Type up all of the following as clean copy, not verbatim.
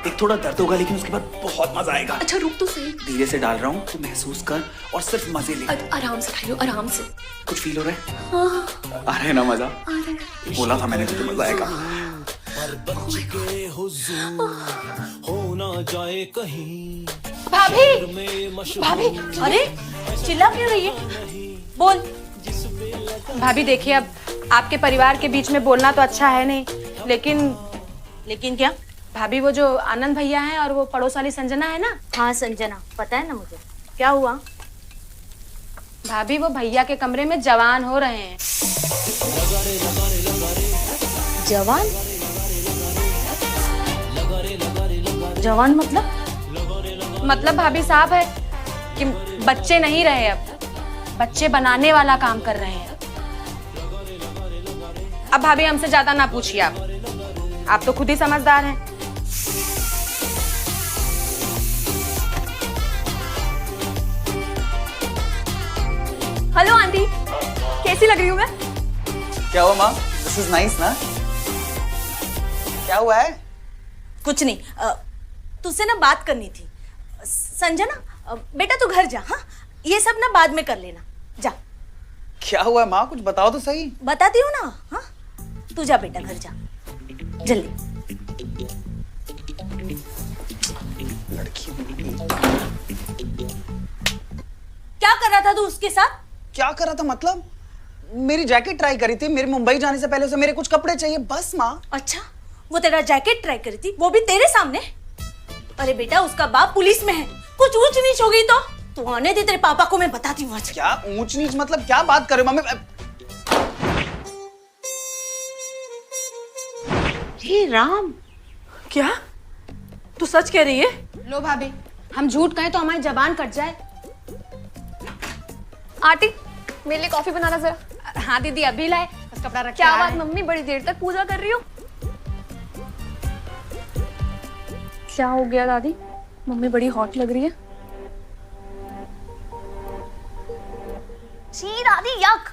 एक थोड़ा दर्द होगा लेकिन उसके बाद बहुत मजा आएगा। अच्छा रुक तो सही। धीरे से डाल रहा हूँ, तो महसूस कर और सिर्फ मजे ले। आराम से खाइयो, आराम से। कुछ फील हो रहा है? हाँ, आ रहा है ना मजा? आ रहा है। बोला था मैंने तुझे मजा आएगा। हो ना जाए कहीं। भाभी, भाभी, अरे चिल्ला क्यों रही है? बोल। भाभी देखिए, अब आपके परिवार के बीच में बोलना तो अच्छा है नहीं, लेकिन क्या? भाभी वो जो आनंद भैया हैं और वो पड़ोस वाली संजना है ना। हाँ संजना, पता है ना मुझे। क्या हुआ? भाभी वो भैया के कमरे में जवान हो रहे हैं। जवान? जवान मतलब भाभी साहब है कि बच्चे नहीं रहे, अब बच्चे बनाने वाला काम कर रहे हैं। अब भाभी हमसे ज्यादा ना पूछिए, आप तो खुद ही समझदार हैं। हेलो आंटी, कैसी लग रही हूँ मैं? क्या हुआ माँ? दिस इज नाइस ना? क्या हुआ है? कुछ नहीं, तुझसे ना बात करनी थी। संजना, बेटा तू घर जा। हाँ, ये सब ना बाद में कर लेना, जा। क्या हुआ है माँ? कुछ बताओ तो सही। बताती हूँ ना। हाँ, तू जा बेटा, घर जा जल्दी। लड़की क्या कर रहा था तू उसके साथ? क्या कर रहा था मतलब? मेरी जैकेट ट्राई करी थी। मेरे मुंबई जाने से पहले उसे मेरे कुछ कपड़े चाहिए, बस माँ। अच्छा, वो तेरा जैकेट ट्राई करी थी, वो भी तेरे सामने? अरे बेटा, उसका बाप पुलिस में है, कुछ ऊंच नीच हो गई तो तू आने दे, तेरे पापा को मैं बताती हूँ आज। क्या ऊंच नीच मतलब? क्या बात कर रहे हो मम्मी? हे राम, क्या तू सच कह रही है? लो भाभी, हम झूठ कहें तो हमारी जबान कट जाए। आंटी, मेरे लिए कॉफी बनाना जरा। हाँ दीदी, अभी लाए, बस कपड़ा रख। क्या बात मम्मी, बड़ी देर तक पूजा कर रही हो? क्या हो गया दादी? मम्मी बड़ी हॉट लग रही है। छी दादी, यक।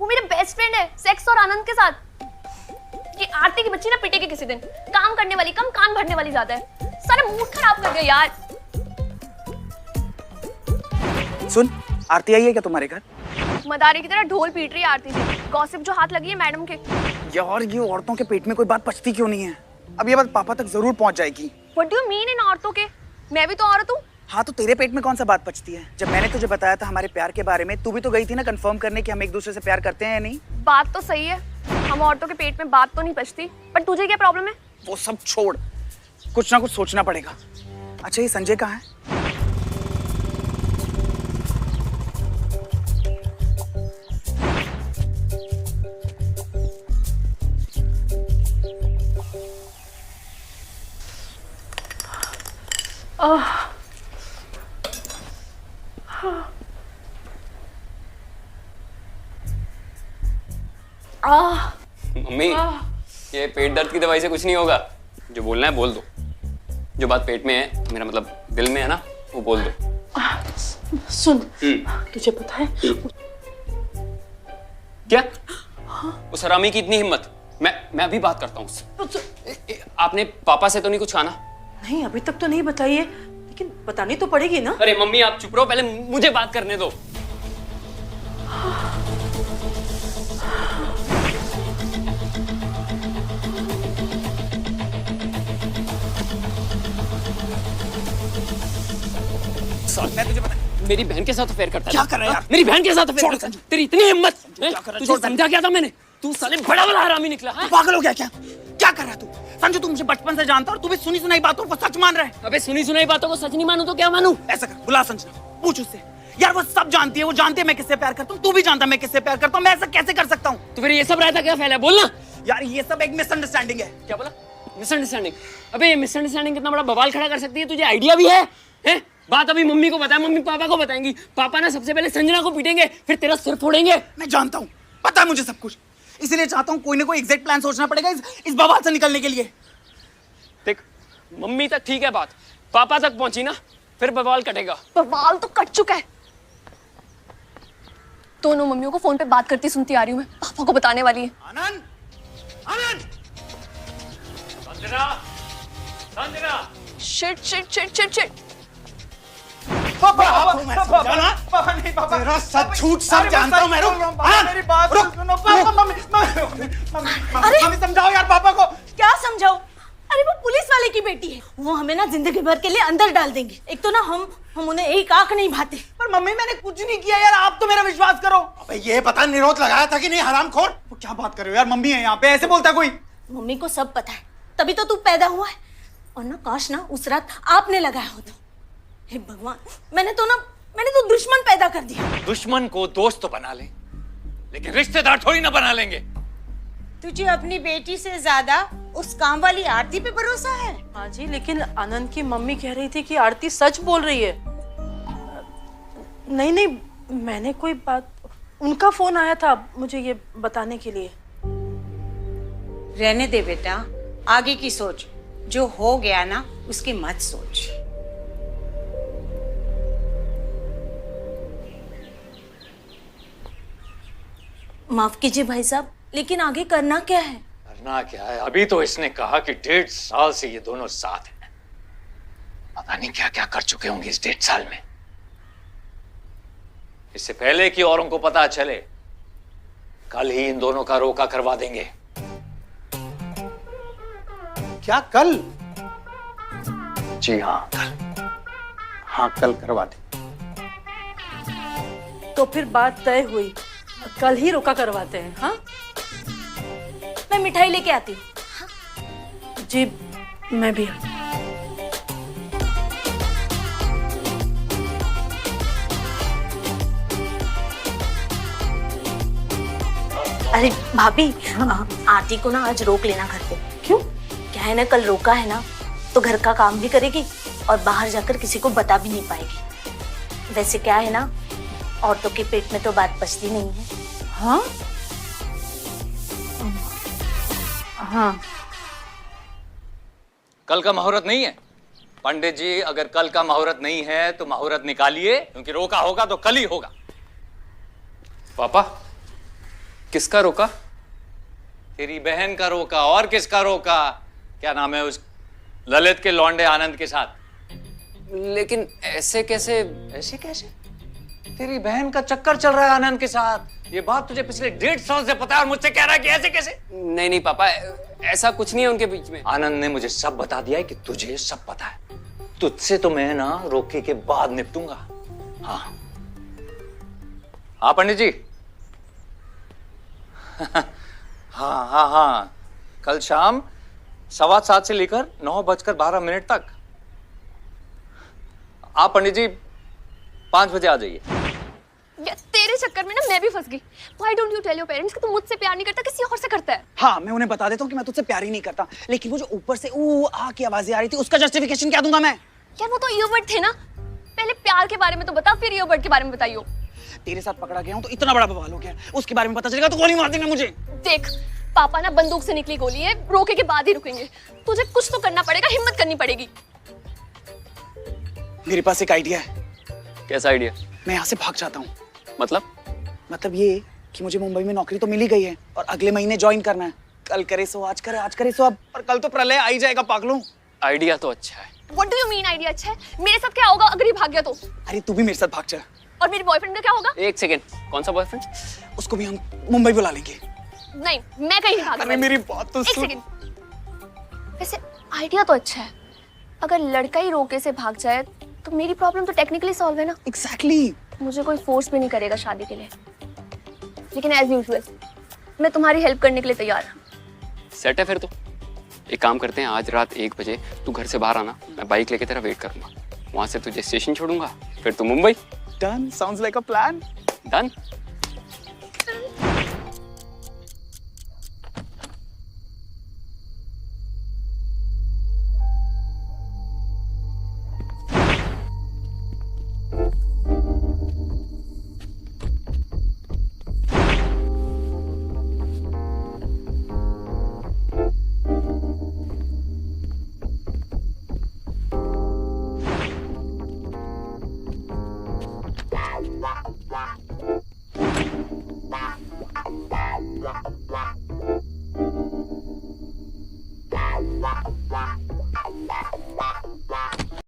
वो मेरे बेस्ट फ्रेंड है, सेक्स और आनंद के साथ। ये आरती की बच्ची ना पिटेगी किसी दिन। काम करने वाली कम, कान भरने वाली ज्यादा है। सारा मूड खराब कर दिया यार। सुन, आरती आई है क्या तुम्हारे घर? मदारी की तरह ढोल पीट रही है आरती जी। गॉसिप जो हाथ लगी है मैडम के। यार, ये औरतों के पेट में कोई बात पचती क्यों नहीं है? अब ये बात पापा तक जरूर पहुंच जाएगी। What do you mean इन औरतों के? मैं भी तो औरत हूँ। हाँ, तो तेरे पेट में कौन सा बात पचती है? जब मैंने तुझे बताया था हमारे प्यार के बारे में, तू भी तो गई थी ना कंफर्म करने कि हम एक दूसरे से प्यार करते हैं या नहीं। बात तो सही है, हम औरतों के पेट में बात तो नहीं पचती, पर तुझे क्या प्रॉब्लम है? वो सब छोड़, कुछ ना कुछ सोचना पड़ेगा। अच्छा, ये संजय कहाँ है? मम्मी, ये पेट दर्द की दवाई से कुछ नहीं होगा। जो बोलना है बोल दो। जो बात पेट में है, मेरा मतलब दिल में है ना, वो बोल दो। सुन, तुझे पता है क्या? उस हरामी की इतनी हिम्मत? मैं अभी बात करता हूँ उससे। आपने पापा से तो नहीं कुछ कहा ना? नहीं, अभी तक तो नहीं बताई है, लेकिन बतानी तो पड़ेगी ना। अरे मम्मी, आप चुप रहो, पहले मुझे बात करने दो। मैं तुझे बता, मेरी बहन के साथ अफेयर करता है। क्या कर रहा है यार? मेरी बहन के साथ अफेयर करता है। तेरी इतनी हिम्मत? कर रहा है? तुझे समझा क्या था मैंने? तू साले बड़ा वाला हरामी निकला। हाँ? पागल हो गया क्या? क्या कर रहा है तू? संजू, तू मुझे बचपन से जानता और तू भी सुनी सुनाई बातों को सच मान रहा है। अबे सुनी सुनाई बातों को सच नहीं मानू तो क्या मानू? ऐसा कर, बुला संजना, पूछ उससे। यार वो सब जानती है, वो जानती है मैं किससे प्यार करता हूँ, तू भी जानता मैं किससे प्यार करता हूँ। मैं ऐसा कैसे कर सकता हूँ? तो फिर ये सब रहता क्या फैला है? बोलना। यार, ये सब एक मिसअंडरस्टैंडिंग है। क्या बोला? मिसअंडरस्टैंडिंग? अबे ये मिसअंडरस्टैंडिंग कितना बड़ा बवाल खड़ा कर सकती है, तुझे आइडिया भी है? हैं? बात अभी मम्मी को बताए, मम्मी पापा को बताएंगी। पापा ना सबसे पहले संजना को पीटेंगे, फिर तेरा सिर फोड़ेंगे। मैं जानता हूँ, पता है मुझे सब कुछ, इसीलिए चाहता हूँ कोई ना कोई एग्जैक्ट प्लान सोचना पड़ेगा इस बवाल से निकलने के लिए। देख, मम्मी तक ठीक है बात, पापा तक पहुंची ना, फिर बवाल कटेगा। बवाल तो कट चुका है। दोनों मम्मियों को फोन पे बात करती सुनती आ रही हूँ मैं, पापा को बताने वाली है। Anand, Anand, Sanjana, Sanjana. Shit shit shit shit shit. पापा नहीं पापा, तेरा सब झूठ सब जानता हूँ मैं। मेरी बात सुनो पापा। मम्मी समझाओ यार पापा को। क्या समझाओ? अरे वो पुलिस वाले की बेटी है, वो हमें ना जिंदगी भर के लिए अंदर डाल देंगे। एक तो ना हम उन्हें एक आंख नहीं भाते। पर मम्मी मैंने कुछ नहीं किया यार, आप तो मेरा विश्वास करो। अबे ये पता निरोध लगाया था कि नहीं हरामखोर? वो क्या बात कर रहे हो यार, मम्मी है यहाँ पे, ऐसे बोलता कोई? मम्मी को सब पता है, तभी तो तू पैदा हुआ है। और ना काश ना उस रात आपने लगाया हो तो। हे भगवान, मैंने तो दुश्मन पैदा कर दिया। दुश्मन को दोस्त तो बना ले, लेकिन रिश्तेदार थोड़ी ना बना लेंगे। तुझे अपनी बेटी से ज्यादा उस काम वाली आरती पे भरोसा है? हाँ जी, लेकिन आनंद की मम्मी कह रही थी कि आरती सच बोल रही है। नहीं नहीं, मैंने कोई बात, उनका फोन आया था मुझे ये बताने के लिए। रहने दे बेटा, आगे की सोच। जो हो गया ना उसकी मत सोच। माफ कीजिए भाई साहब, लेकिन आगे करना क्या है? करना क्या है? अभी तो इसने कहा कि 1.5 साल से ये दोनों साथ हैं। पता नहीं क्या क्या कर चुके होंगे इस 1.5 साल में। इससे पहले कि औरों को पता चले, कल ही इन दोनों का रोका करवा देंगे। क्या कल? जी हाँ, कल। हाँ कल करवा दे। तो फिर बात तय हुई, कल ही रोका करवाते हैं। हाँ मैं मिठाई लेके आती हूँ। जी, मैं भी। अरे भाभी, आरती को ना आज रोक लेना घर पे। क्यों? क्या है ना, कल रोका है ना तो घर का काम भी करेगी और बाहर जाकर किसी को बता भी नहीं पाएगी। वैसे क्या है ना, औरतों के पेट में तो बात पचती नहीं है। हाँ हाँ, कल का मुहूर्त नहीं है पंडित जी। अगर कल का मुहूर्त नहीं है तो मुहूर्त निकालिए, क्योंकि रोका होगा तो कल ही होगा। पापा, किसका रोका? तेरी बहन का रोका। और किसका रोका? क्या नाम है उस ललित के लौंडे आनंद के साथ। लेकिन ऐसे कैसे? ऐसे कैसे? तेरी बहन का चक्कर चल रहा है आनंद के साथ। ये बात तुझे पिछले 1.5 साल से पता है और मुझसे कह रहा है कि ऐसे कैसे? नहीं नहीं पापा, ऐसा कुछ नहीं है उनके बीच में। आनंद ने मुझे सब बता दिया है कि तुझे सब पता है। तुझसे तो मैं ना रोके के बाद निपटूंगा। हाँ हाँ पंडित जी। हाँ हाँ हाँ, कल शाम 7:15 से लेकर 9:12 तक आप पंडित जी 5 बजे आ जाइए। यार तेरे चक्कर में ना मैं भी फंस गई। Why don't you tell your parents कि तू मुझसे प्यार नहीं करता, किसी और से करता है? हाँ मैं उन्हें बता देता हूँ कि मैं तुझसे प्यार ही नहीं करता, लेकिन वो जो ऊपर से आ की आवाजें आ रही थी उसका जस्टिफिकेशन क्या दूंगा मैं? यार वो तो ईयरबड थे ना। पहले प्यार के बारे में तो बता, फिर ईयरबड के बारे में बताइयो। तेरे साथ पकड़ा गया हूँ तो इतना बड़ा बवाल हो गया, उसके बारे में पता चलेगा तो गोली मार देंगे मुझे। देख पापा ना बंदूक से निकली गोली है, रोके के बाद ही रुकेंगे। तुझे कुछ तो करना पड़ेगा, हिम्मत करनी पड़ेगी। मेरे पास एक आइडिया है। कैसा आइडिया? मैं यहाँ से भाग जाता हूँ। मतलब ये कि मुझे मुंबई में नौकरी तो मिल ही गई है और अगले महीने ज्वाइन करना है। कल करे सो आज करे, आज करे सो अब, और कल तो प्रलय आ ही जाएगा पागलों। आइडिया तो अच्छा है। What do you mean idea अच्छा है? मेरे साथ क्या होगा अगर ये भाग गया तो? अरे तू भी मेरे साथ भाग जा। और मेरे बॉयफ्रेंड का क्या होगा? एक सेकेंड, कौन सा बॉयफ्रेंड? उसको भी हम मुंबई बुला लेंगे। नहीं, मैं कहीं नहीं भागने अरे वाली। मेरी बात तो एक सुन। सेकंड। वैसे आइडिया तो अच्छा है। अगर लड़का ही रोके से भाग जाए तो मेरी प्रॉब्लम तो टेक्निकली सॉल्व है ना। एग्जैक्टली। मुझे कोई फोर्स भी नहीं करेगा शादी के लिए। लेकिन एज यूजुअल मैं तुम्हारी हेल्प करने के लिए तैयार हूँ। सेट है फिर तो। एक काम करते हैं, आज रात 1 बजे तू घर से बाहर आना, मैं बाइक लेके तेरा वेट करूंगा। वहां से तुझे स्टेशन छोड़ूंगा, फिर तू Mumbai. Done, sounds like a plan. Done.